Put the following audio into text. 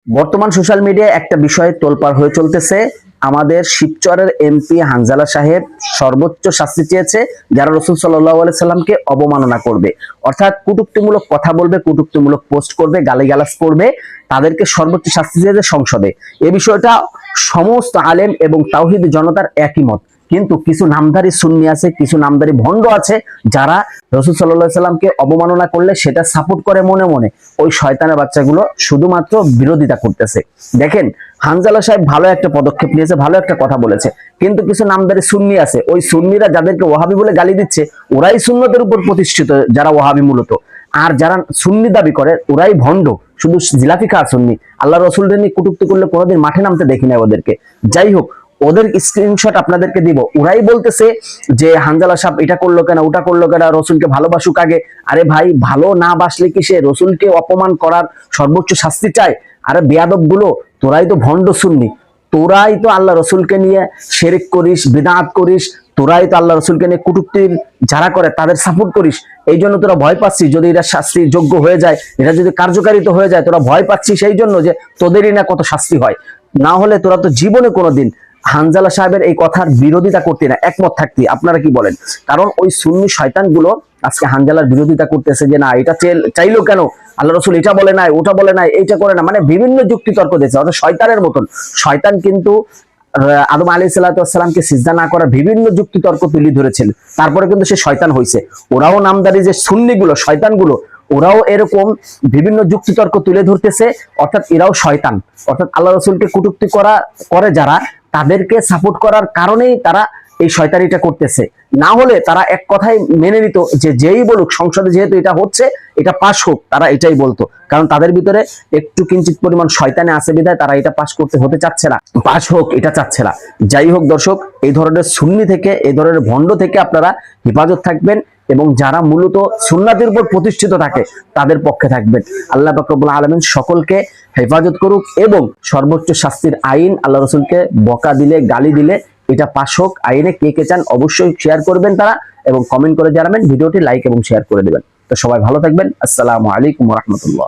বর্তমান সোশ্যাল মিডিয়ায় একটা বিষয়ে তোলপাড় হয়ে চলতেছে। আমাদের শিবচরের এমপি হানজালা সাহেব সর্বোচ্চ শাস্তি চেয়েছে যারা রাসূল সাল্লাল্লাহু আলাইহি সাল্লামকে অবমাননা করবে, অর্থাৎ কটূক্তিমূলক কথা বলবে, কটূক্তিমূলক পোস্ট করবে, গালিগালাজ করবে, তাদেরকে সর্বোচ্চ শাস্তি চেয়েছে সংসদে। এই বিষয়টা সমস্ত আলেম এবং তাওহীদ জনতার একই মত। কিন্তু কিছু নামধারী সুন্নি আছে, কিছু নামধারী ভণ্ড আছে যারা রাসূল সাল্লাল্লাহু আলাইহি সাল্লামকে অবমাননা করলে সেটা সাপোর্ট করে মনে মনে। ওই শয়তানের বাচ্চাগুলো শুধুমাত্র বিরোধিতা করতেছে। দেখেন, হানজালা সাহেব ভালো একটা পদক্ষেপ নিয়েছে, ভালো একটা কথা বলেছে, কিন্তু কিছু নামধারী সুন্নি আছে, ওই সুন্নিরা যাদেরকে ওয়াহাবি বলে গালি দিচ্ছে ওরাই সুন্নতের উপর প্রতিষ্ঠিত, যারা ওয়াহাবি মূলত। আর যারা সুন্নি দাবি করে ওরাই ভণ্ড, শুধু জিলাপি খাওয়া সুন্নি। আল্লাহ রসুলদের নিয়ে কটূক্তি করলে কোনোদিন মাঠে নামতে দেখি না ওদেরকে। যাই হোক, ওদের স্ক্রিনশট আপনাদেরকে দিব। ওরাই বলতেছে যে হানজালা সাহেব এটা করলো কেন, ওটা করলো কেন, রসুলকে ভালোবাসুক আগে। আরে ভাই, ভালো না বাসলে কি সে রসুলকে অপমান করার সর্বোচ্চ শাস্তি চায়? আরে বেয়াদব গুলো, তোরাই তো ভণ্ড সুন্নি, তোরাই তো আল্লাহ রসুলকে নিয়ে শিরক করিস, বিদআত করিস, তোরাই তো আল্লাহ রসুলকে নিয়ে কটূক্তি যারা করে তাদের সাপোর্ট করিস। এই জন্য তোরা ভয় পাচ্ছিস, যদি এটা শাস্তির যোগ্য হয়ে যায়, এটা যদি কার্যকারিত হয়ে যায়, তোরা ভয় পাচ্ছিস এই জন্য যে তোদেরই না কত শাস্তি হয়। না হলে তোরা তো জীবনে কোনোদিন হানজালা সাহেবের এই কথার বিরোধিতা করতে না, একমত থাকতে। আপনারা কি বলেন? কারণ ওই সুন্নি শয়তান গুলো আজকে হানজালার বিরোধিতা করতেছে যে না, এটা চাইলো কেন, আল্লাহ রসুল এটা বলে নাই, ওটা বলে নাই, এইটা করে না, মানে বিভিন্ন যুক্তি তর্ক দিচ্ছে, অর্থাৎ শয়তানের মতন। শয়তান কিন্তু আদম আলাইহিস সালামকে সিজদা না করার বিভিন্ন যুক্তি তর্ক তুলে ধরেছিল, তারপরে কিন্তু সে শয়তান হয়েছে। ওরাও নামদারি যে সুন্নি গুলো, শয়তান গুলো, ওরাও এরকম বিভিন্ন যুক্তি তর্ক তুলে ধরতেছে, অর্থাৎ এরাও শয়তান। অর্থাৎ আল্লাহ রসুলকে কটূক্তি করে যারা, তাদেরকে সাপোর্ট করার কারণেই তারা এই শয়তানিটা করতেছে। না হলে তারা এক কথাই মেনে নিত যে যেই বলুক, সংসদে যেহেতু এটা হচ্ছে, এটা পাশ হোক, তারা এটাই বলতো। কারণ তাদের ভিতরে একটু কিঞ্চিত পরিমাণ শয়তানে আছে বিধায় তারা এটা পাশ করতে হতে চাচ্ছে না, পাশ হোক এটা চাচ্ছে না। যাই হোক দর্শক, এই ধরনের সুন্নি থেকে, এই ধরনের ভণ্ড থেকে আপনারা হেফাজত থাকবেন এবং যারা মূলত সুন্নাতের উপর প্রতিষ্ঠিত থাকে তাদের পক্ষে থাকবেন। আল্লাহ পাক রব্বুল আলামিন সকলকে হেফাজত করুক এবং সর্বোচ্চ শাস্তির আইন, আল্লাহ রসুলকে বকা দিলে, গালি দিলে এটা পাশ হোক। আইনে কে কে চান অবশ্যই শেয়ার করবেন তারা, এবং কমেন্ট করে জানাবেন, ভিডিওটি লাইক এবং শেয়ার করে দেবেন। তো সবাই ভালো থাকবেন। আসসালামু আলাইকুম ওয়া রাহমাতুল্লাহ।